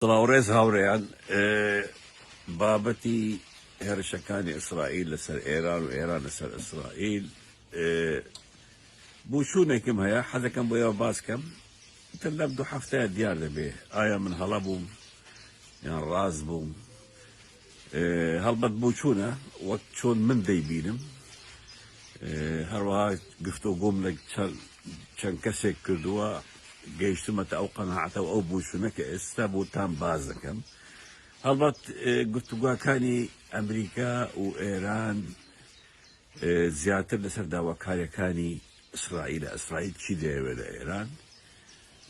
طراوريز هاوريان بابتي هرشكاني إسرائيل لسر إيران وإيران لسر إسرائيل بوشوني كم هيا حدا كم بويا باس كم تلبدو حفتة ديار به آية من هلبوم يعني رازبوم هلبت بوشونا وقت شون من ديبينم هروها قفتو قوم لك كان كسك كردوا جيشتمت أو قناعته أو بوشونا كاستابو تام بازكم هلبت قفتو كاني أمريكا وإيران زيادة لسر داوا كاني إسرائيل شي داوي لإيران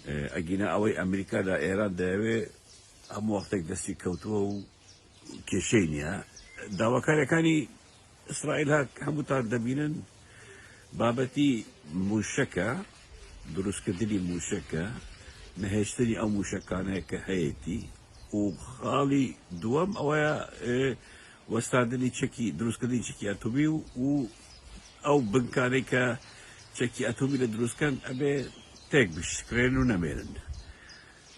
أجينا أوي أمريكا لا إيران داوي هم وقتك دستي كوتو كيشينيا داوا كاني إسرائيل هاك هم تردبينا بابتي موشكا دروس كدني موشكا نهشتني أو موشكانا كهيتي وخالي دوام أويا واستعدني تشكي دروس كدني تشكي أتوبي أو بنكاني تشكي أتوبي لدروس كان أبي تيك بشكرين ونميرن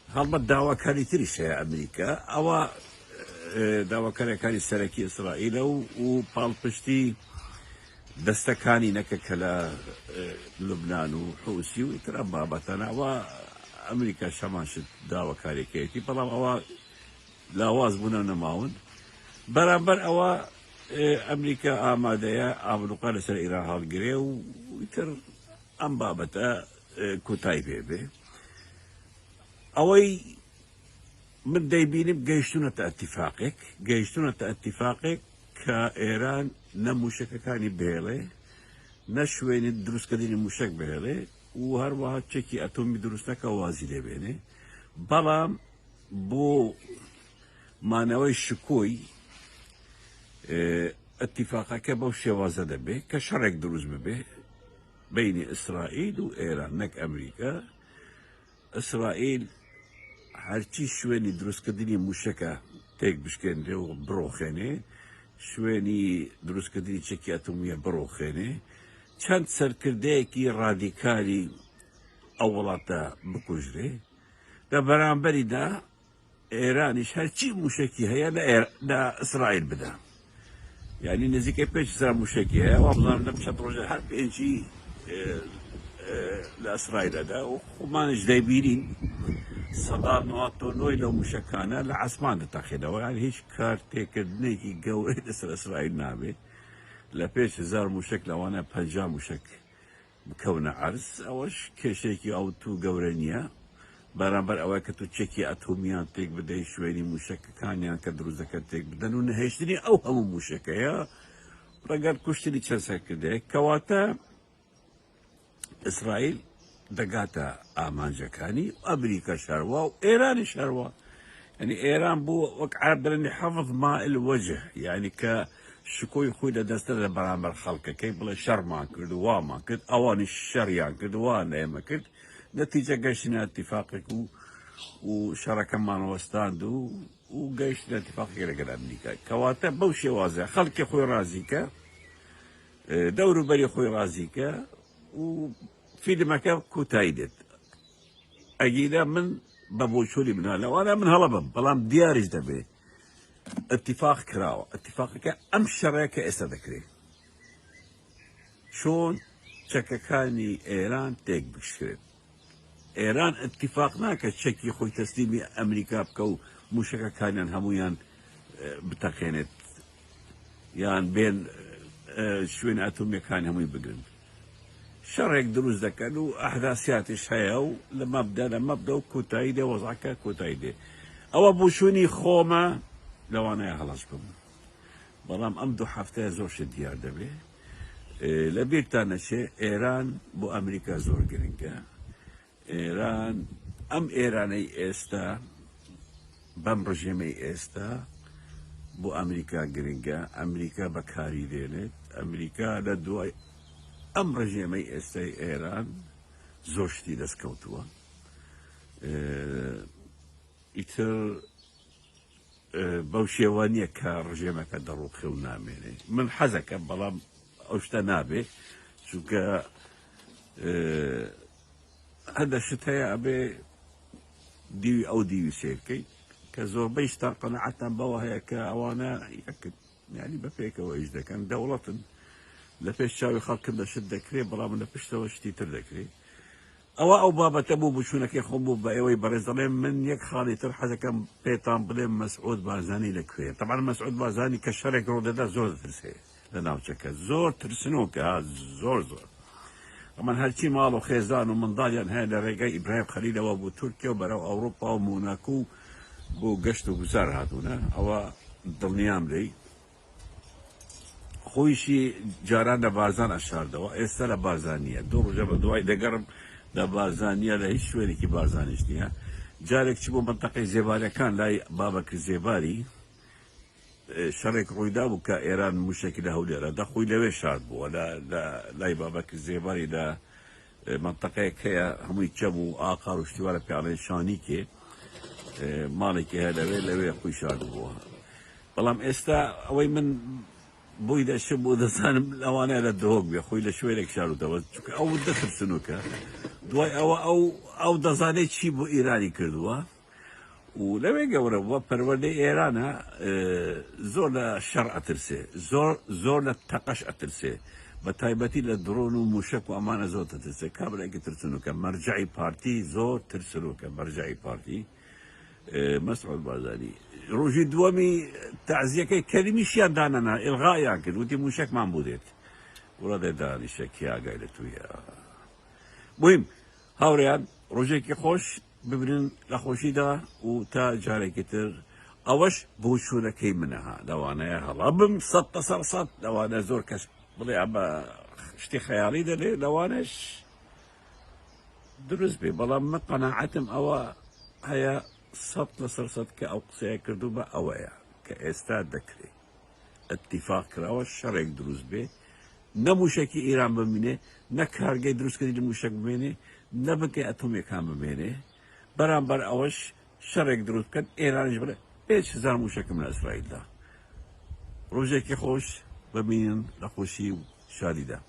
هالما الدعوة كانت تريش يا أمريكا أو دعوة كانت سركي إسرائيل وبالبشتي دستكاني نككلا لبنان وحوسي ويتربى بطنا وأمريكا شماشت دعوة كاريكيتي بلام أو لاواز بنا نماون برابر أو أمريكا آمادية عملوا قال سر إيران هالجري ويتر أم بابتا كوتاي بيبي أوي من دايبين بجيشتنا اتفاقك كإيران نموشك كاني بهلي نشوين الدروس كدين موشك بهلي وهروا تشكي أتومي دروسنا كوازي لبيني بلام بو ما نوي شكوي اتفاقك بوشي وازد به كشرك دروس به بين إسرائيل وإيران نك أمريكا إسرائيل هرچی شوێنی دروستکردنی موشەکە تێک بشکێنرێ و بڕۆخێنێ شوێنی دروستکردنی چەکی ئەتۆمیە بڕۆخێنێ چەند سەرکردەیەکی ڕادیکالی ئەو وڵاتە بکوژرێ لە بەرامبەریدا ئێرانیش هەرچی موشەکی هەیە لە ئیسرائیل بدە یعنی نزیکەی 5,000 موشەکی هەیە وا بزانم لەم چەند ڕۆژە هەر پێنجی لە ئیسرائیلەدا و خۆمانش دەیبینین سەدا نواتۆ نۆی لەو موشەکانە لە عەسمان دەتەخێنەوە یان هیچ کار تێکردنێکی گەورەی لەسەر ئیسرائیل نابێت لە 5,000 موشک لەوانە 50 موشک بکەونە عەرز ئەوەش کێشەیەکی ئەوتوو گەورە نییە بەرامبەر ئەوەی کە تو چەکی ئەتۆمیان تێک بدەی شوێنی موشەکەکانیان کە دروستەکە تێک بدەن و نەهێشتنی ئەو هەموو موشەکەیە ڕەگەر کوشتنی چەند سەرکردەیەک کەواتە ئیسرائیل دەگاتە ئامانجەکانی ئەمریکا شەڕوا و ئێرانی شەڕوا یعنی ئێران بوو وەک عەرەب دەڵێن حەفظ ماء الوجه یعنی کە شکۆی خۆی لەدەستە لە بەرامبەر خەڵکەکەی بڵێ شەڕمان کرد و وامان کرد ئەوانی شەڕیان کرد وان ئێمە کرد نەتیجە گەشتنە ئەتیفاقێک و شەڕەکەمان وەستاند و گەیشتنە ئەتیفاقێک لەگەڵ ئەمریکا کەواتە بەو شێوازە خەڵکی خۆی ڕازیکە دەوروبەری خۆی ڕازیکە و فیلمەکە کوتایی دێت ئەگیرە من بە بۆچووری منە لەوانە من هەڵەبم بەڵام دیاریش دەبێت اتفاق کراوە اتفاقەکە ئەم شەڕەیە کە ئێستا دەکرێت چۆن چەکەکانی ئێران تێک بشکرێت ئێران اتفاق ناکە چەکی خۆی تەسلیمی ئەمریکا بکە و موشەکەکانیان هەمویان بتەقێنێت یان بێن شوێن ئەتۆمیەکانی هەمووی بگرن شەڕێک دروست دەکەن و ئەحداسیاتش هەیە و لە مەبدە و کۆتایی دێ وەزعەکە کۆتایی دێ ئەوە بوشونی خۆمە لەوانەیە هەڵەش بم بەڵام ئەم دوو هەفتەیە زۆر شت دیار دەبێ لە بیرتان نەچێ ئێران بۆ ئەمریکا زۆر گرنگە ئێران ئەم ئێرانەی ئێستا بەم ڕژێمەی ئێستا بۆ ئەمریکا گرنگە ئەمریکا بەکاری دێنێت ئەمریکا لە دوای ئەم ڕژێمەی ئێستای ئێران زۆر شتی دەستکەوتووە ئیتر بەو شێوە نییە کە ڕژێمەکە دەڕووخێ و نامێنێ من حەزەکەم بەڵام ئەو شتە نابێ چونکە هەندە شت هەیە ئەبێ دیوی ئەو دیوی سێرکەی کە زۆربەیشتان قەنەعەتان بەوە هەیە کە ئەوانە یەکت یعنی بەپێکەوە ئیش دەکەن دەوڵەتن لە پێش چاوی خەڵکن دەشت دەکرێت بەڵام لە پشتەوە شتی تر دەکرێت ئەوە ئەو بابەتە بوو بچوونەکەی خۆم بوو بە ئێوەی بەڕێز دەڵێم من یەک خاڵی تر حەزەکەم پێتان بڵێم مەسعود بارزانی لەکوێ طبعا مەسعود بارزانی کە شەرێک ڕوودەدا زۆر دەترسێ لە ناوچەکە زۆر ترسنۆکە زۆر ئەمان هەرچی ماڵ و خێزان و منداڵیان هەیە لە ڕێگەی ئیبراهیم خەلیلەوە بۆ تورکیا و بەرەو ئەوروپا و موناکو بۆ گەشت و گوزار هاتوونە ئەوە دڵنیام لێی خۆیشی جاران لە بارزان ئەشاردەوە ئێستا لە بارزانیە دوو ڕۆژە بە دوای دەگەڕم لە بارزانیە لە هیچ شوێنێکی بارزانیش نییە جارێک چی بۆ منتەقەی زێبارەکان لای بابەکر زێباری شەڕێک ڕوویدا بوو کە ئێران موشێکی لە هەولێرە دەخۆی لەوێ شارد بووە لای بابەکر زێباری لە منتەقەیەک هەیە هەمووی کەم و ئاقار و شتیوارە پیاڵێن شانیکێ ماڵێکی هەیە لەوێ خۆی شارد بووە بەڵام ئێستا ئەوەی من بۆی دەشم بۆ دەزانم ئەوانەیە لە دۆک بێ خۆی لە شوێنێک شاردەوە چونکە ئەو دەترسنوکە دوای ئەو دەزانێت چی بۆ ئیرانی کردووە و لەوێ گەورە بووە پەروەردەی ئێرانە زۆر لە شەڕ ئەترسێ زۆر لە تەقەش ئەترسێ بە تایبەتی لە درۆن و موشک و ئەمانە زۆر دەترسێ کابراێکی ترسنوکە مەرجعی پارتی زۆر ترسنوکە مەرجعی پارتی مەسعود بارزانی ڕۆژی دووەمی تەعزیەکەی کەلیمیشیان دانەنا ئێڵغایان کرد وتی موشکمان بوو دێت وڵادێ دانیشەکی ئاگای لە توویە مهم هاوڕێیان ڕۆژێکی خۆش ببرن لە خۆشیدا و تا جارێکی تر ئەوەش بۆ چوونەکەی منەها لەوانەیە هەڵا بم 100% لەوانە زۆر کەس بڵێ ئەمە شتی خەیاڵی دەلێ لەوانش دروست بێ بەڵام من قەناعەتم ئەوە هەیە 100% کە ئەو قسەیە کردو بە ئەوەیە کە ئێستا دەکرێت ئەتیفاق کراوە شەڕێک دروست بێ نەموشێکی ئیران ببینێ نە کارگەی دروستکردی لە موشک ببێنێ نەبکەی ئەتۆمێکان ببێنێ بەرامبەر ئەوەش شەڕێک دروست بکەن ئێرانیش بڵێ 5,000 موشکم لە ئیسرائیلدا ڕۆژێکی خۆش ببینن لە خۆشی و شادیدا